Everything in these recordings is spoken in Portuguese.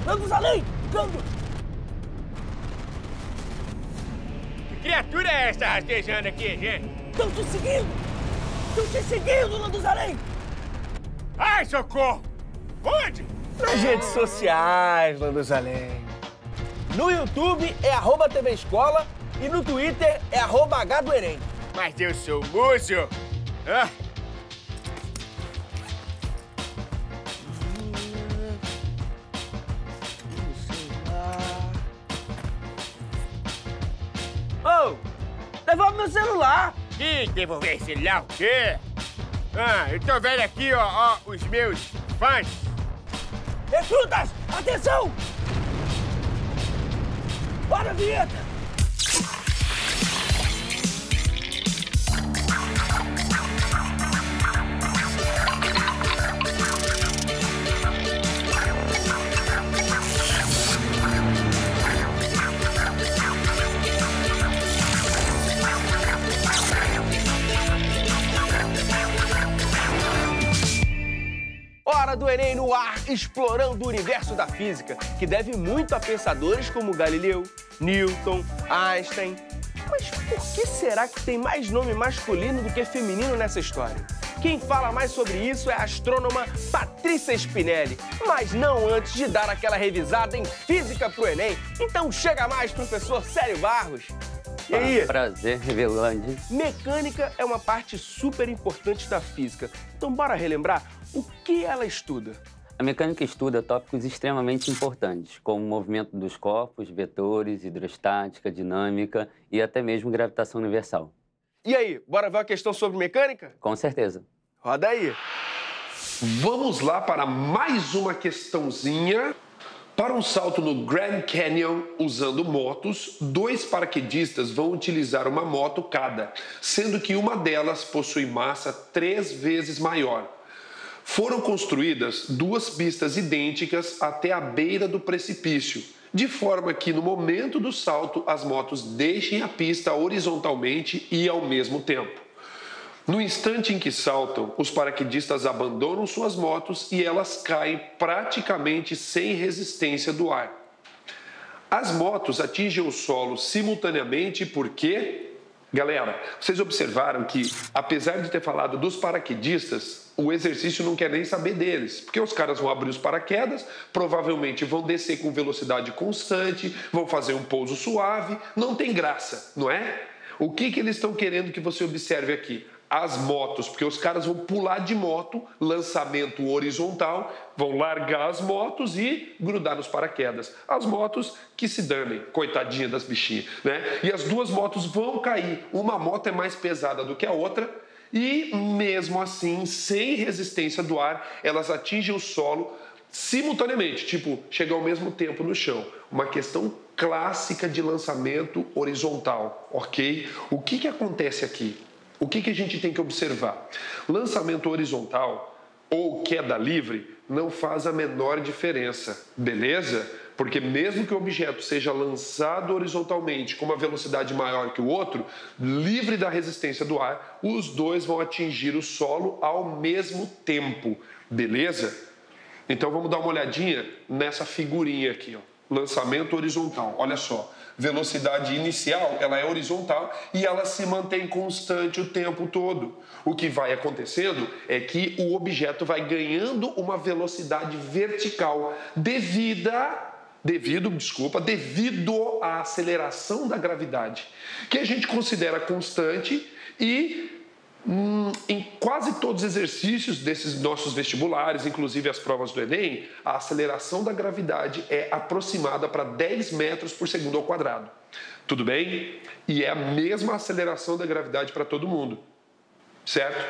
Landusalém! Câmbio! Que criatura é essa rastejando aqui, gente? Estão te seguindo! Estão te seguindo, Landusalém! Ai, socorro! Onde? Nas redes sociais, Landusalém. No YouTube é @TV Escola e no Twitter é @H do Enem. Mas eu sou moço! Ah. Ô, devolve meu celular! Ih, devolver esse celular o quê? Ah, eu tô vendo aqui, ó, os meus fãs. Recrutas, atenção! Bora, vinheta! Hora do Enem no ar, explorando o universo da física, que deve muito a pensadores como Galileu, Newton, Einstein. Mas por que será que tem mais nome masculino do que feminino nessa história? Quem fala mais sobre isso é a astrônoma Patrícia Spinelli, mas não antes de dar aquela revisada em física pro Enem. Então chega mais, professor Célio Barros. E aí? Prazer, Revelande. Mecânica é uma parte super importante da física. Então bora relembrar o que ela estuda. A mecânica estuda tópicos extremamente importantes, como o movimento dos corpos, vetores, hidrostática, dinâmica e até mesmo gravitação universal. E aí, bora ver uma questão sobre mecânica? Com certeza. Roda aí. Vamos lá para mais uma questãozinha. Para um salto no Grand Canyon usando motos, 2 paraquedistas vão utilizar uma moto cada, sendo que uma delas possui massa 3 vezes maior. Foram construídas 2 pistas idênticas até a beira do precipício, de forma que no momento do salto as motos deixem a pista horizontalmente e ao mesmo tempo. No instante em que saltam, os paraquedistas abandonam suas motos e elas caem praticamente sem resistência do ar. As motos atingem o solo simultaneamente porque... Galera, vocês observaram que, apesar de ter falado dos paraquedistas, o exercício não quer nem saber deles, porque os caras vão abrir os paraquedas, provavelmente vão descer com velocidade constante, vão fazer um pouso suave, não tem graça, não é? O que eles estão querendo que você observe aqui? As motos, porque os caras vão pular de moto, lançamento horizontal, vão largar as motos e grudar nos paraquedas. As motos que se danem, coitadinha das bichinhas, né? E as 2 motos vão cair. Uma moto é mais pesada do que a outra e, mesmo assim, sem resistência do ar, elas atingem o solo simultaneamente, tipo, chegam ao mesmo tempo no chão. Uma questão clássica de lançamento horizontal, ok? O que acontece aqui? O que a gente tem que observar? Lançamento horizontal ou queda livre não faz a menor diferença, beleza? Porque mesmo que o objeto seja lançado horizontalmente com uma velocidade maior que o outro, livre da resistência do ar, os 2 vão atingir o solo ao mesmo tempo, beleza? Então vamos dar uma olhadinha nessa figurinha aqui, ó. Lançamento horizontal, olha só. Velocidade inicial, ela é horizontal e ela se mantém constante o tempo todo. O que vai acontecendo é que o objeto vai ganhando uma velocidade vertical devido à aceleração da gravidade, que a gente considera constante e em quase todos os exercícios desses nossos vestibulares, inclusive as provas do Enem, a aceleração da gravidade é aproximada para 10 metros por segundo ao quadrado. Tudo bem? E é a mesma aceleração da gravidade para todo mundo, certo?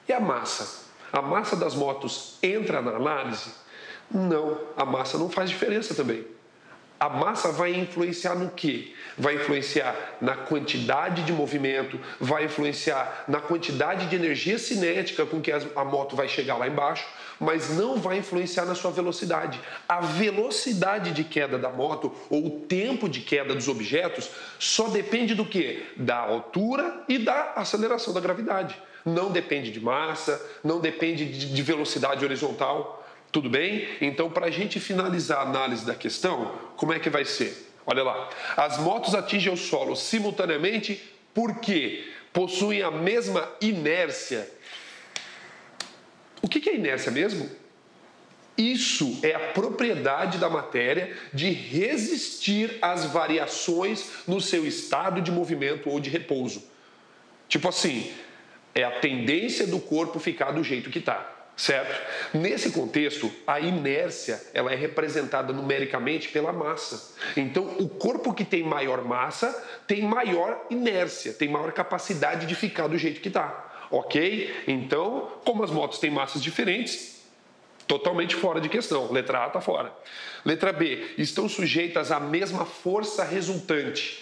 E a massa? A massa das motos entra na análise? Não, a massa não faz diferença também. A massa vai influenciar no quê? Vai influenciar na quantidade de movimento, vai influenciar na quantidade de energia cinética com que a moto vai chegar lá embaixo, mas não vai influenciar na sua velocidade. A velocidade de queda da moto ou o tempo de queda dos objetos só depende do quê? Da altura e da aceleração da gravidade. Não depende de massa, não depende de velocidade horizontal. Tudo bem? Então, para a gente finalizar a análise da questão, como é que vai ser? Olha lá. As motos atingem o solo simultaneamente porque possuem a mesma inércia. O que é inércia mesmo? Isso é a propriedade da matéria de resistir às variações no seu estado de movimento ou de repouso. Tipo assim, é a tendência do corpo ficar do jeito que está, certo? Nesse contexto, a inércia ela é representada numericamente pela massa. Então, o corpo que tem maior massa tem maior inércia, tem maior capacidade de ficar do jeito que está, ok? Então, como as motos têm massas diferentes, totalmente fora de questão. Letra A está fora. Letra B, estão sujeitas à mesma força resultante.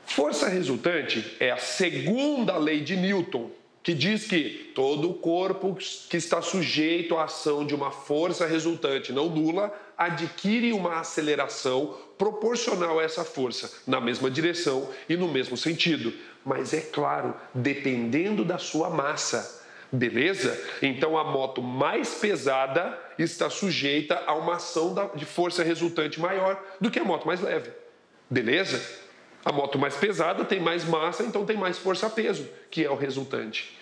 Força resultante é a segunda lei de Newton, que diz que todo corpo que está sujeito à ação de uma força resultante não nula adquire uma aceleração proporcional a essa força, na mesma direção e no mesmo sentido. Mas é claro, dependendo da sua massa. Beleza? Então a moto mais pesada está sujeita a uma ação de força resultante maior do que a moto mais leve. Beleza? A moto mais pesada tem mais massa, então tem mais força-peso, que é o resultante.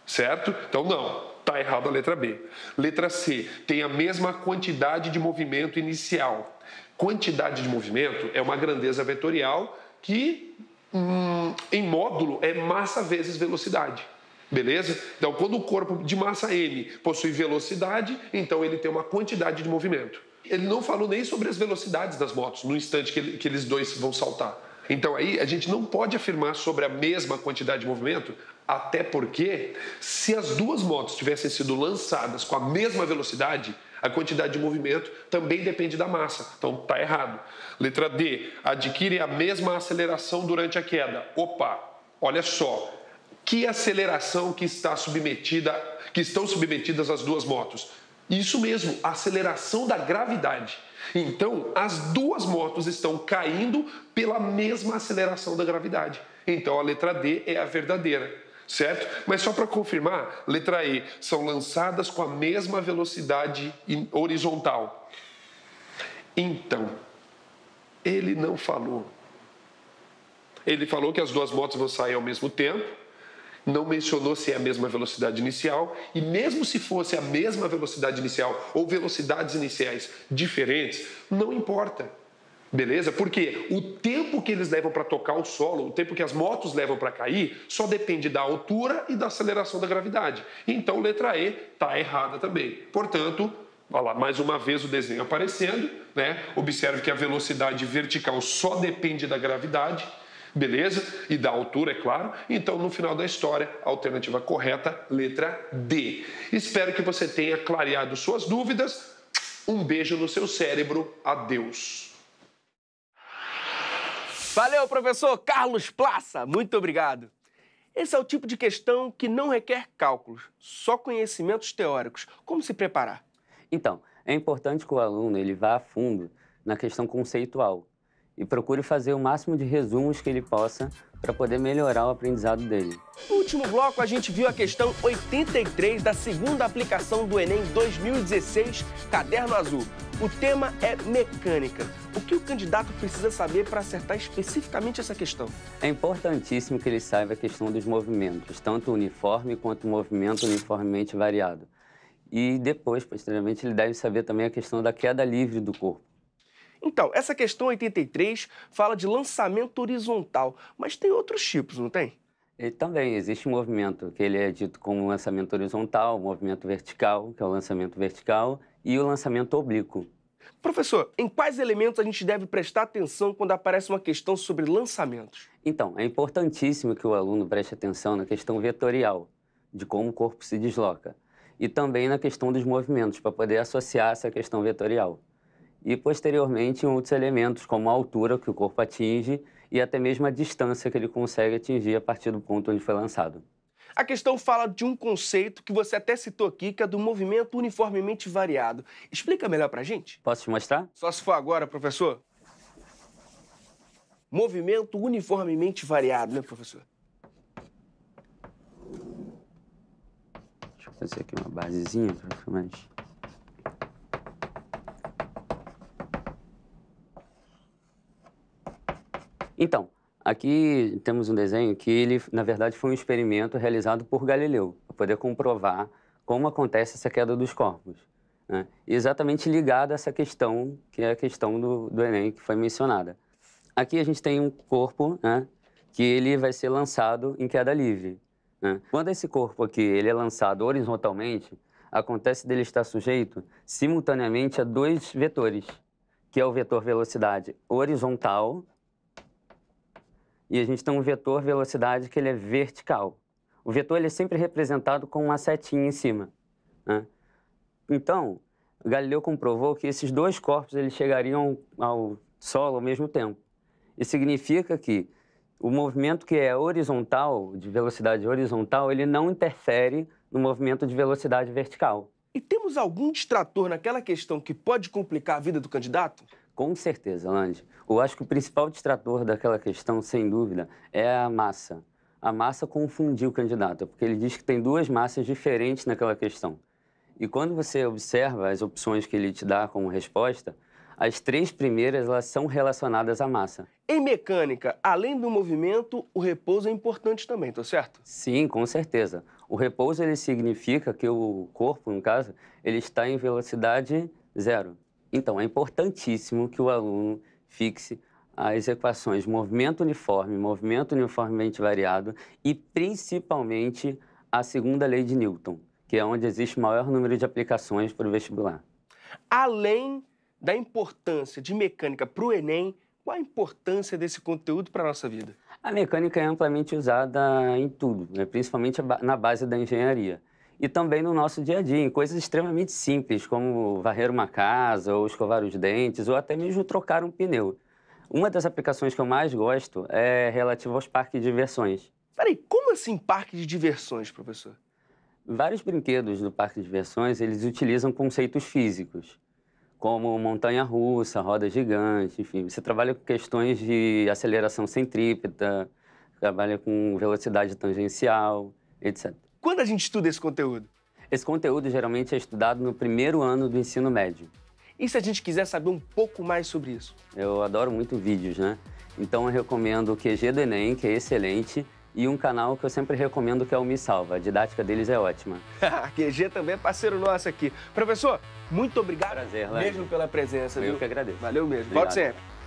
Certo? Então não, está errado a letra B. Letra C, tem a mesma quantidade de movimento inicial. Quantidade de movimento é uma grandeza vetorial que, em módulo, é massa vezes velocidade. Beleza? Então, quando o corpo de massa M possui velocidade, então ele tem uma quantidade de movimento. Ele não falou nem sobre as velocidades das motos no instante que eles dois vão saltar. Então, aí a gente não pode afirmar sobre a mesma quantidade de movimento, até porque se as duas motos tivessem sido lançadas com a mesma velocidade, a quantidade de movimento também depende da massa. Então, está errado. Letra D, adquire a mesma aceleração durante a queda. Opa, olha só. Que aceleração que estão submetidas as duas motos? Isso mesmo, a aceleração da gravidade. Então, as duas motos estão caindo pela mesma aceleração da gravidade. Então, a letra D é a verdadeira, certo? Mas só para confirmar, letra E, são lançadas com a mesma velocidade horizontal. Então, ele não falou. Ele falou que as duas motos vão sair ao mesmo tempo, não mencionou se é a mesma velocidade inicial, e mesmo se fosse a mesma velocidade inicial ou velocidades iniciais diferentes, não importa, beleza? Porque o tempo que eles levam para tocar o solo, o tempo que as motos levam para cair, só depende da altura e da aceleração da gravidade. Então, letra E está errada também. Portanto, olha lá, mais uma vez o desenho aparecendo, né? Observe que a velocidade vertical só depende da gravidade, beleza? E da altura, é claro. Então, no final da história, a alternativa correta, letra D. Espero que você tenha clareado suas dúvidas. Um beijo no seu cérebro. Adeus. Valeu, professor Carlos Plaça. Muito obrigado. Esse é o tipo de questão que não requer cálculos, só conhecimentos teóricos. Como se preparar? Então, é importante que o aluno ele vá a fundo na questão conceitual e procure fazer o máximo de resumos que ele possa para poder melhorar o aprendizado dele. No último bloco, a gente viu a questão 83 da segunda aplicação do Enem 2016, Caderno Azul. O tema é mecânica. O que o candidato precisa saber para acertar especificamente essa questão? É importantíssimo que ele saiba a questão dos movimentos, tanto uniforme quanto movimento uniformemente variado. E depois, posteriormente, ele deve saber também a questão da queda livre do corpo. Então, essa questão 83 fala de lançamento horizontal, mas tem outros tipos, não tem? E também existe um movimento que ele é dito como lançamento horizontal, o movimento vertical, que é o lançamento vertical, e o lançamento oblíquo. Professor, em quais elementos a gente deve prestar atenção quando aparece uma questão sobre lançamentos? Então, é importantíssimo que o aluno preste atenção na questão vetorial, de como o corpo se desloca, e também na questão dos movimentos, para poder associar essa questão vetorial. E, posteriormente, em outros elementos, como a altura que o corpo atinge e até mesmo a distância que ele consegue atingir a partir do ponto onde foi lançado. A questão fala de um conceito que você até citou aqui, que é do movimento uniformemente variado. Explica melhor pra gente? Posso te mostrar? Só se for agora, professor. Movimento uniformemente variado, né, professor? Deixa eu fazer aqui uma basezinha para ficar mais... Então, aqui temos um desenho que ele, na verdade, foi um experimento realizado por Galileu, para poder comprovar como acontece essa queda dos corpos, né? Exatamente ligada a essa questão, que é a questão do Enem, que foi mencionada. Aqui a gente tem um corpo, né, que ele vai ser lançado em queda livre, né? Quando esse corpo aqui ele é lançado horizontalmente, acontece dele estar sujeito simultaneamente a dois vetores, que é o vetor velocidade horizontal e a gente tem um vetor velocidade que ele é vertical. O vetor ele é sempre representado com uma setinha em cima, né? Então, Galileu comprovou que esses dois corpos eles chegariam ao solo ao mesmo tempo. Isso significa que o movimento que é horizontal, de velocidade horizontal, ele não interfere no movimento de velocidade vertical. E temos algum distrator naquela questão que pode complicar a vida do candidato? Com certeza, Lange. Eu acho que o principal distrator daquela questão, sem dúvida, é a massa. A massa confundiu o candidato, porque ele diz que tem duas massas diferentes naquela questão. E quando você observa as opções que ele te dá como resposta, as três primeiras elas são relacionadas à massa. Em mecânica, além do movimento, o repouso é importante também, tá certo? Sim, com certeza. O repouso ele significa que o corpo, no caso, ele está em velocidade zero. Então, é importantíssimo que o aluno fixe as equações movimento uniformemente variado e, principalmente, a segunda lei de Newton, que é onde existe o maior número de aplicações para o vestibular. Além da importância de mecânica para o Enem, qual a importância desse conteúdo para a nossa vida? A mecânica é amplamente usada em tudo, né? Principalmente na base da engenharia. E também no nosso dia a dia, em coisas extremamente simples, como varrer uma casa, ou escovar os dentes, ou até mesmo trocar um pneu. Uma das aplicações que eu mais gosto é relativa aos parques de diversões. Peraí, como assim parque de diversões, professor? Vários brinquedos do parque de diversões, eles utilizam conceitos físicos, como montanha-russa, roda gigante, enfim. Você trabalha com questões de aceleração centrípeta, trabalha com velocidade tangencial, etc. Quando a gente estuda esse conteúdo? Esse conteúdo geralmente é estudado no primeiro ano do ensino médio. E se a gente quiser saber um pouco mais sobre isso? Eu adoro muito vídeos, né? Então eu recomendo o QG do Enem, que é excelente, e um canal que eu sempre recomendo, que é o Me Salva. A didática deles é ótima. A QG também é parceiro nosso aqui. Professor, muito obrigado. Prazer, Lange. Mesmo pela presença. Eu viu? que agradeço. Valeu mesmo. Obrigado. Volte sempre.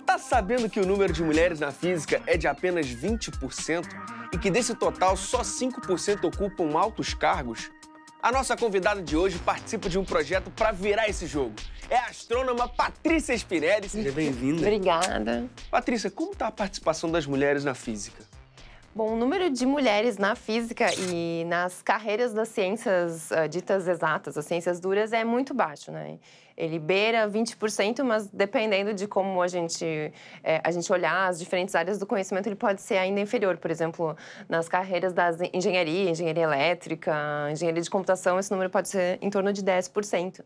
Tá sabendo que o número de mulheres na física é de apenas 20% e que desse total só 5% ocupam altos cargos? A nossa convidada de hoje participa de um projeto para virar esse jogo. É a astrônoma Patrícia Spinelli. Seja bem-vinda. Obrigada. Patrícia, como está a participação das mulheres na física? Bom, o número de mulheres na física e nas carreiras das ciências ditas exatas, as ciências duras, é muito baixo, né? Ele beira 20%, mas dependendo de como a gente olhar as diferentes áreas do conhecimento, ele pode ser ainda inferior. Por exemplo, nas carreiras da engenharia elétrica, engenharia de computação, esse número pode ser em torno de 10%.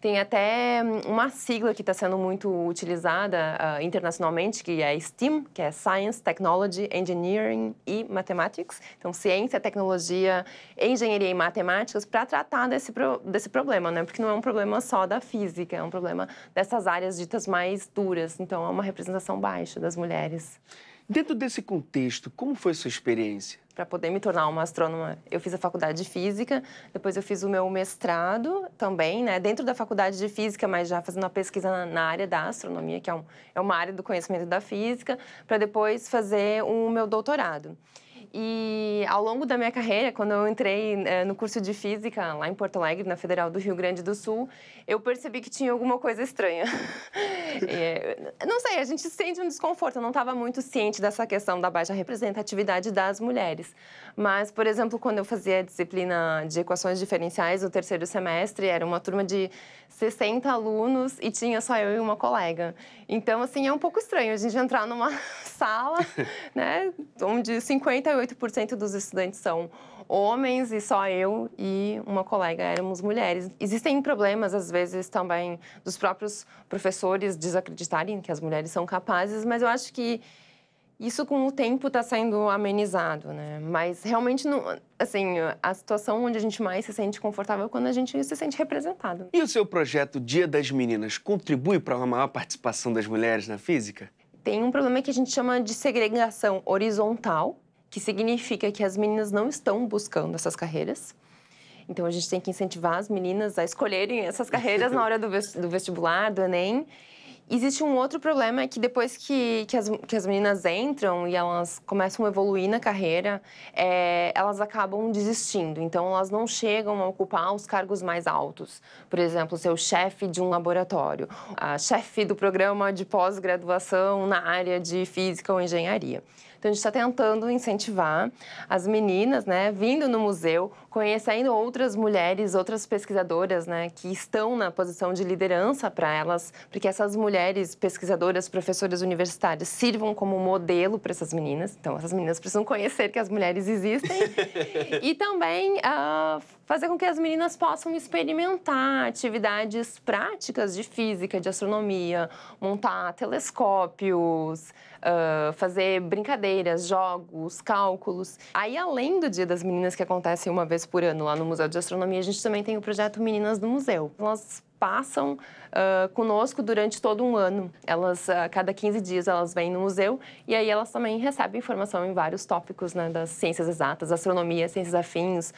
Tem até uma sigla que está sendo muito utilizada internacionalmente, que é STEAM, que é Science, Technology, Engineering e Mathematics. Então, ciência, tecnologia, engenharia e matemáticas, para tratar desse problema, né? Porque não é um problema só da física, é um problema dessas áreas ditas mais duras. Então, é uma representação baixa das mulheres. Dentro desse contexto, como foi a sua experiência? Para poder me tornar uma astrônoma, eu fiz a faculdade de física, depois eu fiz o meu mestrado também, né, dentro da faculdade de física, mas já fazendo uma pesquisa na área da astronomia, que é uma área do conhecimento da física, para depois fazer o meu doutorado. E ao longo da minha carreira, quando eu entrei no curso de física lá em Porto Alegre, na Federal do Rio Grande do Sul, eu percebi que tinha alguma coisa estranha. Não sei, a gente sente um desconforto. Eu não estava muito ciente dessa questão da baixa representatividade das mulheres. Mas, por exemplo, quando eu fazia a disciplina de equações diferenciais no terceiro semestre, era uma turma de 60 alunos e tinha só eu e uma colega. Então, assim, é um pouco estranho a gente entrar numa sala, né, onde 58% dos estudantes são homens e só eu e uma colega éramos mulheres. Existem problemas, às vezes, também dos próprios professores desacreditarem que as mulheres são capazes, mas eu acho que isso, com o tempo, está sendo amenizado, né? Mas, realmente, não, assim, a situação onde a gente mais se sente confortável é quando a gente se sente representado. E o seu projeto Dia das Meninas contribui para uma maior participação das mulheres na física? Tem um problema que a gente chama de segregação horizontal, que significa que as meninas não estão buscando essas carreiras. Então, a gente tem que incentivar as meninas a escolherem essas carreiras na hora do vestibular, do Enem. Existe um outro problema, que depois que as meninas entram e elas começam a evoluir na carreira, elas acabam desistindo. Então, elas não chegam a ocupar os cargos mais altos. Por exemplo, ser o chefe de um laboratório, a chefe do programa de pós-graduação na área de física ou engenharia. Então, a gente está tentando incentivar as meninas, né, vindo no museu, conhecendo outras mulheres, outras pesquisadoras, né, que estão na posição de liderança para elas, porque essas mulheres pesquisadoras, professoras universitárias, sirvam como modelo para essas meninas. Então, essas meninas precisam conhecer que as mulheres existem. E também fazer com que as meninas possam experimentar atividades práticas de física, de astronomia, montar telescópios, fazer brincadeiras, jogos, cálculos. Aí, além do Dia das Meninas, que acontece uma vez por ano lá no Museu de Astronomia, a gente também tem o projeto Meninas no Museu. Elas passam conosco durante todo um ano. Elas, a cada 15 dias, elas vêm no museu e aí elas também recebem informação em vários tópicos, né, das ciências exatas, astronomia, ciências afins,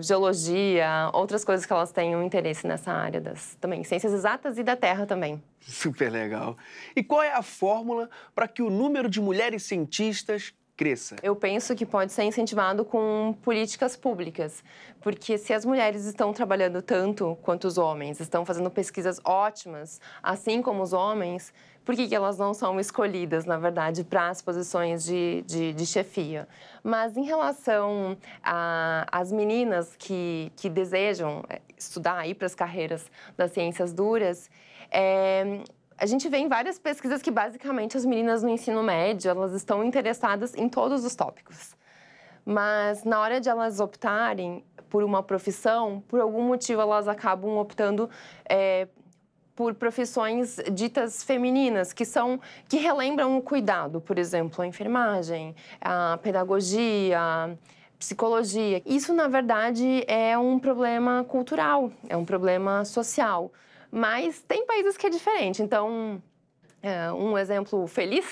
geologia, outras coisas que elas tenham interesse nessa área também ciências exatas e da Terra também. Super legal. E qual é a fórmula para que o número de mulheres cientistas cresça? Eu penso que pode ser incentivado com políticas públicas, porque se as mulheres estão trabalhando tanto quanto os homens, estão fazendo pesquisas ótimas, assim como os homens, por que elas não são escolhidas, na verdade, para as posições de chefia? Mas em relação às meninas que desejam estudar, ir para as carreiras das ciências duras, a gente vê em várias pesquisas que, basicamente, as meninas no ensino médio, elas estão interessadas em todos os tópicos. Mas, na hora de elas optarem por uma profissão, por algum motivo, elas acabam optando por profissões ditas femininas, que relembram o cuidado. Por exemplo, a enfermagem, a pedagogia, a psicologia. Isso, na verdade, é um problema cultural, é um problema social. Mas tem países que é diferente. Então, um exemplo feliz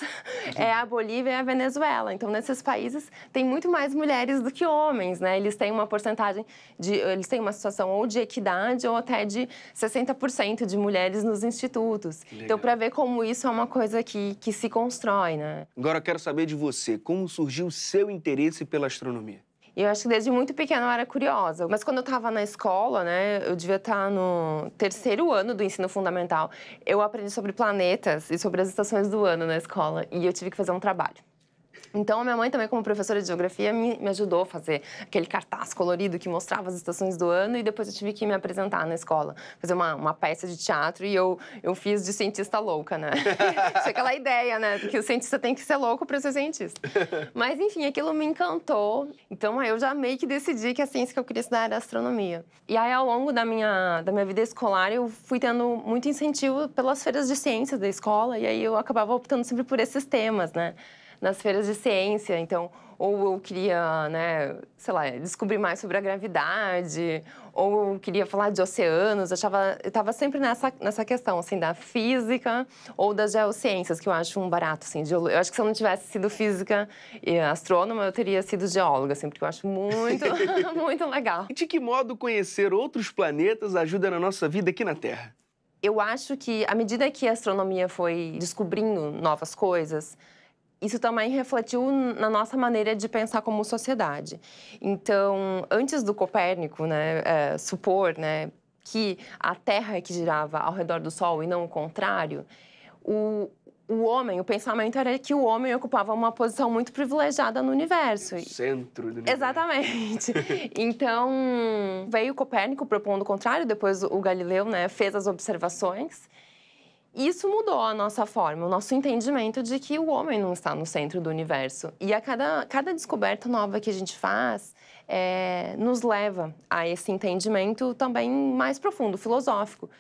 é a Bolívia e a Venezuela. Então, nesses países, tem muito mais mulheres do que homens, né? Eles têm uma porcentagem eles têm uma situação ou de equidade ou até de 60% de mulheres nos institutos. Legal. Então, para ver como isso é uma coisa que se constrói, né? Agora, eu quero saber de você. Como surgiu o seu interesse pela astronomia? Eu acho que desde muito pequena eu era curiosa. Mas quando eu estava na escola, né, eu devia estar no 3º ano do ensino fundamental, eu aprendi sobre planetas e sobre as estações do ano na escola. E eu tive que fazer um trabalho. Então, a minha mãe também, como professora de geografia, me ajudou a fazer aquele cartaz colorido que mostrava as estações do ano e depois eu tive que me apresentar na escola, fazer uma peça de teatro e eu fiz de cientista louca, né? Tinha aquela ideia, né, que o cientista tem que ser louco para ser cientista. Mas, enfim, aquilo me encantou. Então, eu já meio que decidi que a ciência que eu queria estudar era astronomia. E aí, ao longo da minha vida escolar, eu fui tendo muito incentivo pelas feiras de ciências da escola e aí eu acabava optando sempre por esses temas, né? Nas feiras de ciência, então, ou eu queria, né, sei lá, descobrir mais sobre a gravidade, ou eu queria falar de oceanos, eu estava sempre nessa questão, assim, da física ou das geociências, que eu acho um barato, assim, eu acho que se eu não tivesse sido física e astrônoma, eu teria sido geóloga, assim, porque eu acho muito, muito legal. E de que modo conhecer outros planetas ajuda na nossa vida aqui na Terra? Eu acho que, à medida que a astronomia foi descobrindo novas coisas, isso também refletiu na nossa maneira de pensar como sociedade. Então, antes do Copérnico, né, supor, né, que a Terra é que girava ao redor do Sol e não o contrário, o pensamento era que o homem ocupava uma posição muito privilegiada no universo. Centro do universo. Exatamente. Então, veio Copérnico propondo o contrário, depois o Galileu, né, fez as observações. Isso mudou a nossa forma, o nosso entendimento de que o homem não está no centro do universo. E a cada descoberta nova que a gente faz nos leva a esse entendimento também mais profundo, filosófico.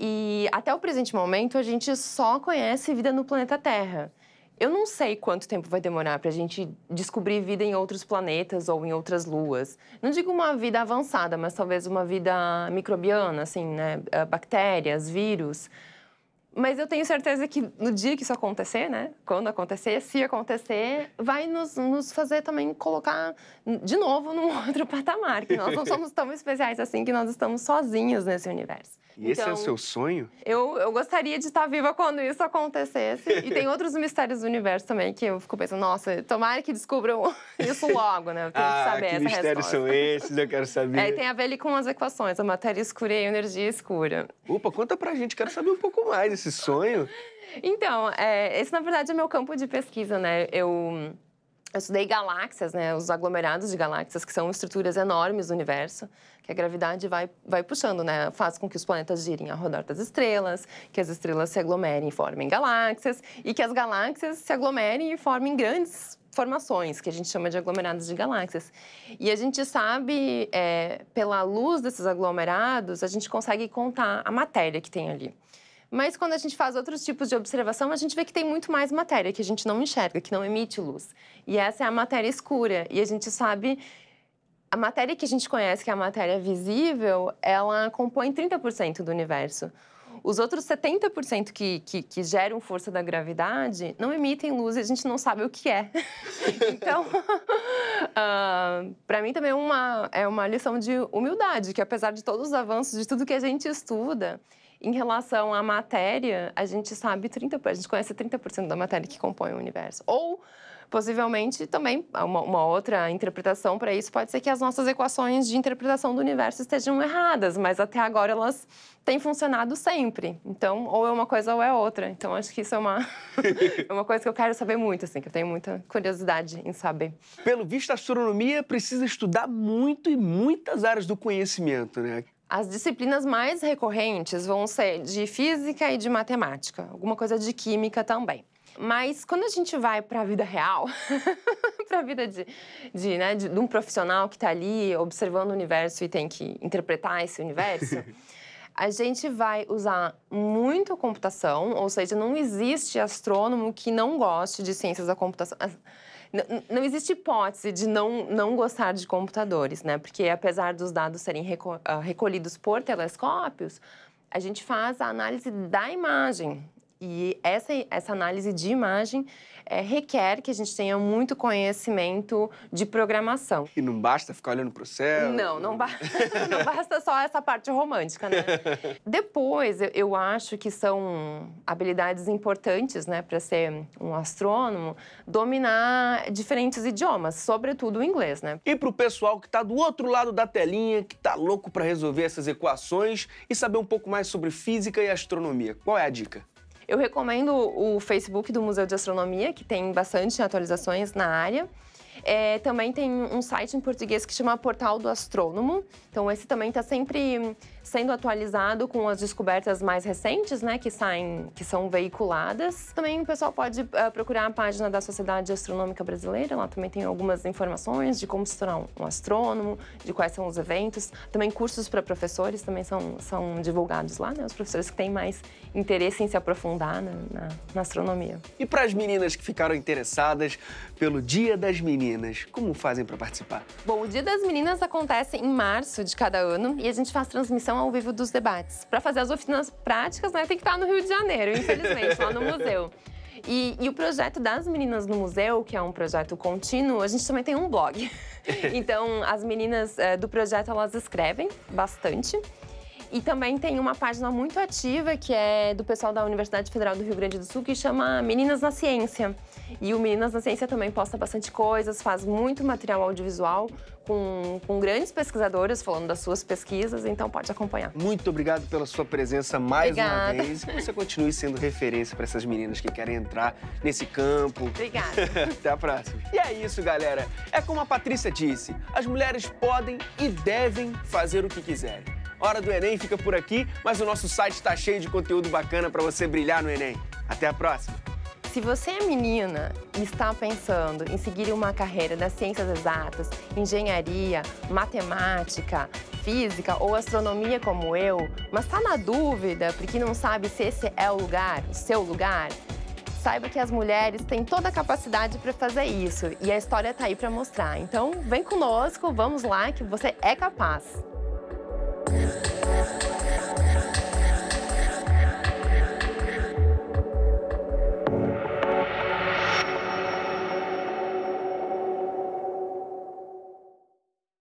E até o presente momento, a gente só conhece vida no planeta Terra. Eu não sei quanto tempo vai demorar para a gente descobrir vida em outros planetas ou em outras luas. Não digo uma vida avançada, mas talvez uma vida microbiana, assim, né? Bactérias, vírus. Mas eu tenho certeza que no dia que isso acontecer, né? Quando acontecer, se acontecer, vai nos fazer também colocar de novo num outro patamar. Que nós não somos tão especiais assim, que nós estamos sozinhos nesse universo. E esse é o seu sonho? Eu gostaria de estar viva quando isso acontecesse. E tem outros mistérios do universo também que eu fico pensando, nossa, tomara que descubram isso logo, né? Eu tenho que saber essa mistérios resposta. são esses? Eu quero saber. E tem a ver ali com as equações, a matéria escura e a energia escura. Opa, conta pra gente, quero saber um pouco mais desse sonho. Então, esse na verdade é meu campo de pesquisa, né? Eu estudei galáxias, né? Os aglomerados de galáxias, que são estruturas enormes do universo, que a gravidade vai puxando, né? Faz com que os planetas girem ao redor das estrelas, que as estrelas se aglomerem e formem galáxias, e que as galáxias se aglomerem e formem grandes formações, que a gente chama de aglomerados de galáxias. E a gente sabe, pela luz desses aglomerados, a gente consegue contar a matéria que tem ali. Mas quando a gente faz outros tipos de observação, a gente vê que tem muito mais matéria que a gente não enxerga, que não emite luz. E essa é a matéria escura. E a gente sabe, a matéria que a gente conhece, que é a matéria visível, ela compõe 30% do universo. Os outros 70% que geram força da gravidade não emitem luz e a gente não sabe o que é. Então, para mim também é uma lição de humildade, que apesar de todos os avanços, de tudo que a gente estuda, em relação à matéria, a gente sabe a gente conhece 30% da matéria que compõe o universo. Ou, possivelmente, também, uma outra interpretação para isso pode ser que as nossas equações de interpretação do universo estejam erradas, mas até agora elas têm funcionado sempre. Então, ou é uma coisa ou é outra. Então, acho que isso é uma coisa que eu quero saber muito, assim, que eu tenho muita curiosidade em saber. Pelo visto, a astronomia precisa estudar muito e muitas áreas do conhecimento, né? As disciplinas mais recorrentes vão ser de física e de matemática, alguma coisa de química também. Mas quando a gente vai para a vida real, para a vida de um profissional que está ali observando o universo e tem que interpretar esse universo, a gente vai usar muito computação, ou seja, não existe astrônomo que não goste de ciências da computação. Não existe hipótese de não gostar de computadores, né? Porque apesar dos dados serem recolhidos por telescópios, a gente faz a análise da imagem. E essa análise de imagem requer que a gente tenha muito conhecimento de programação. E não basta ficar olhando para o céu? Não basta só essa parte romântica, né? Depois, eu acho que são habilidades importantes, né, para ser um astrônomo, dominar diferentes idiomas, sobretudo o inglês, né? E para o pessoal que está do outro lado da telinha, que está louco para resolver essas equações e saber um pouco mais sobre física e astronomia, qual é a dica? Eu recomendo o Facebook do Museu de Astronomia, que tem bastante atualizações na área. Também tem um site em português que chama Portal do Astrônomo. Então, esse também está sempre sendo atualizado com as descobertas mais recentes, né, que são veiculadas. Também o pessoal pode procurar a página da Sociedade Astronômica Brasileira. Lá também tem algumas informações de como se tornar um astrônomo, de quais são os eventos. Também cursos para professores também são divulgados lá, né, os professores que têm mais interesse em se aprofundar na astronomia. E para as meninas que ficaram interessadas pelo Dia das Meninas, como fazem para participar? Bom, o Dia das Meninas acontece em março de cada ano e a gente faz transmissão ao vivo dos debates. Para fazer as oficinas práticas, né, tem que estar no Rio de Janeiro, infelizmente, lá no museu. E o projeto das meninas no museu, que é um projeto contínuo, a gente também tem um blog. Então, as meninas do projeto, elas escrevem bastante. E também tem uma página muito ativa, que é do pessoal da Universidade Federal do Rio Grande do Sul, que chama Meninas na Ciência. E o Meninas na Ciência também posta bastante coisas, faz muito material audiovisual com grandes pesquisadoras falando das suas pesquisas, então pode acompanhar. Muito obrigado pela sua presença mais Obrigada. uma vez. E que você continue sendo referência para essas meninas que querem entrar nesse campo. Obrigada. Até a próxima. E é isso, galera. É como a Patrícia disse, as mulheres podem e devem fazer o que quiserem. Hora do Enem fica por aqui, mas o nosso site está cheio de conteúdo bacana para você brilhar no Enem. Até a próxima. Se você é menina e está pensando em seguir uma carreira das ciências exatas, engenharia, matemática, física ou astronomia como eu, mas está na dúvida porque não sabe se esse é o seu lugar, saiba que as mulheres têm toda a capacidade para fazer isso e a história está aí para mostrar. Então, vem conosco, vamos lá, que você é capaz.